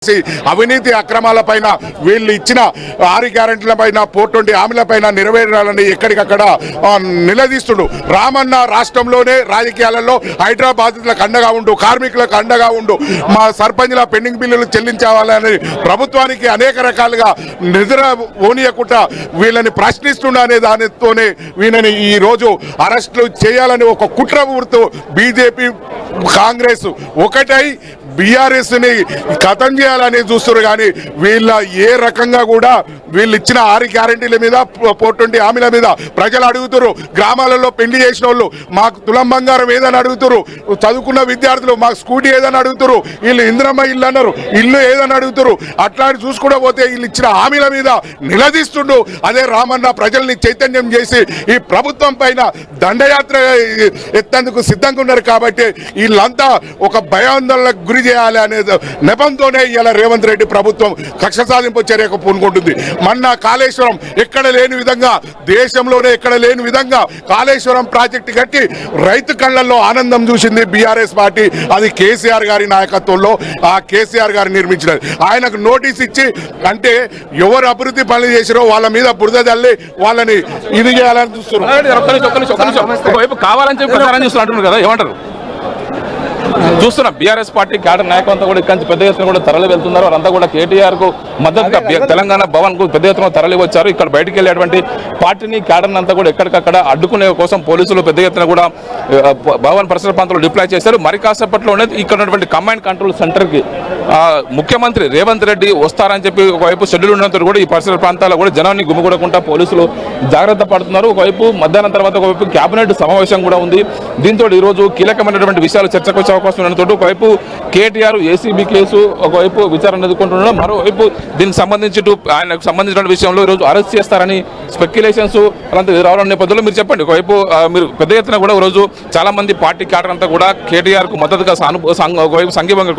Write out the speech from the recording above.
అవినీతి అక్రమాలపైన వీళ్ళు ఇచ్చిన 6 గ్యారెంటీలపైన 420 హామీలపైన నెరవేరాలని ఎక్కడికక్కడ నిలదీస్తుడు. రామన్న రాష్ట్రంలోనే రాజకీయాలలో హైదరాబాద్లకు అండగా ఉండు, కార్మికులకు అండగా ఉండు, మా సర్పంచ్ల పెండింగ్ బిల్లులు చెల్లించాలని ప్రభుత్వానికి అనేక రకాలుగా నిద్ర ఓనియకుండా వీళ్ళని ప్రశ్నిస్తుండ అనే దానితోనే వీళ్ళని ఈరోజు అరెస్టులు చేయాలని ఒక కుట్ర ఊరుతూ బీజేపీ కాంగ్రెస్ ఒకటై బీఆర్ఎస్ని ఖతం చేయాలని చూస్తున్నారు. కానీ వీళ్ళ ఏ రకంగా కూడా వీళ్ళు ఇచ్చిన 6 గ్యారెంటీల మీద 420 హామీల మీద ప్రజలు అడుగుతారు. గ్రామాలలో పెళ్లి చేసిన వాళ్ళు మాకు తులం బంగారం ఏదని అడుగుతారు, చదువుకున్న విద్యార్థులు మాకు స్కూటీ ఏదని అడుగుతారు, వీళ్ళు ఇంద్రమ్మ ఇల్లు అన్నారు ఇల్లు ఏదని అడుగుతారు. అట్లాంటి చూసుకుంటూ పోతే వీళ్ళు ఇచ్చిన హామీల మీద నిలదీస్తుండు. అదే రామన్న ప్రజల్ని చైతన్యం చేసి ఈ ప్రభుత్వం పైన దండయాత్ర ఎత్తేందుకు సిద్ధంగా ఉన్నారు. కాబట్టి వీళ్ళంతా ఒక భయాందోళనకు గురి చేయాలి అనే నెపంతోనే ఇలా రేవంత్ రెడ్డి ప్రభుత్వం కక్ష సాధింపు చర్యకు పూనుకుంటుంది. మొన్న కాళేశ్వరం ఎక్కడ లేని విధంగా, దేశంలోనే ఎక్కడ లేని విధంగా కాళేశ్వరం ప్రాజెక్టు కట్టి రైతు కళ్ళల్లో ఆనందం చూసింది బీఆర్ఎస్ పార్టీ. అది కేసీఆర్ గారి నాయకత్వంలో ఆ కేసీఆర్ గారు నిర్మించినది. ఆయనకు నోటీస్ ఇచ్చి అంటే ఎవరు అభివృద్ధి పనులు చేసిరో వాళ్ళ మీద బురద జల్లి వాళ్ళని ఇది చేయాలని చూస్తున్నారు. కావాలని చెప్పి ప్రచారం చేస్తున్నట్టు కదా, ఏమంటారు? చూస్తున్నాం బీఆర్ఎస్ పార్టీ క్యాడర్ నాయకులంతా కూడా ఇక్కడి పెద్ద ఎత్తున కూడా తరలి వెళ్తున్నారు. వారంతా కూడా కేటీఆర్ కు మద్దతుగా తెలంగాణ భవన్ కు పెద్ద ఎత్తున తరలి వచ్చారు. ఇక్కడ బయటికి వెళ్ళేటువంటి పార్టీని క్యాడర్ అంతా కూడా ఎక్కడికక్కడ అడ్డుకునే కోసం పోలీసులు పెద్ద ఎత్తున కూడా భవన్ పరిసర ప్రాంతాల్లో డిప్లాయ్ చేశారు. మరి కాసేపట్లోనే ఇక్కడ ఉన్నటువంటి కమాండ్ కంట్రోల్ సెంటర్ కి ముఖ్యమంత్రి రేవంత్ రెడ్డి వస్తారని చెప్పి ఒకవైపు షెడ్యూల్ ఉన్నందుకు కూడా ఈ పరిసర ప్రాంతాల్లో కూడా జనాన్ని గుమిగూడకుండా పోలీసులు జాగ్రత్త పడుతున్నారు. ఒకవైపు మధ్యాహ్నం తర్వాత ఒకవైపు కేబినెట్ సమావేశం కూడా ఉంది. దీంతో ఈ రోజు కీలకమైనటువంటి విషయాలు చర్చకు వచ్చే అవకాశం ఉన్నందుకు ఒకవైపు కేటీఆర్ ఏసీబీ కేసు ఒకవైపు విచారణ ఎదుర్కొంటున్నాడు. మరోవైపు దీనికి సంబంధించి ఆయనకు సంబంధించిన విషయంలో ఈరోజు అరెస్ట్ చేస్తారని స్పెక్యులేషన్స్ రావడం నేపథ్యంలో మీరు చెప్పండి. ఒకవైపు మీరు పెద్ద ఎత్తున కూడా ఈరోజు చాలా మంది పార్టీ క్యాడర్ అంతా కూడా కేటీఆర్ కు మద్దతుగా ఒకవైపు సంఘీభంగా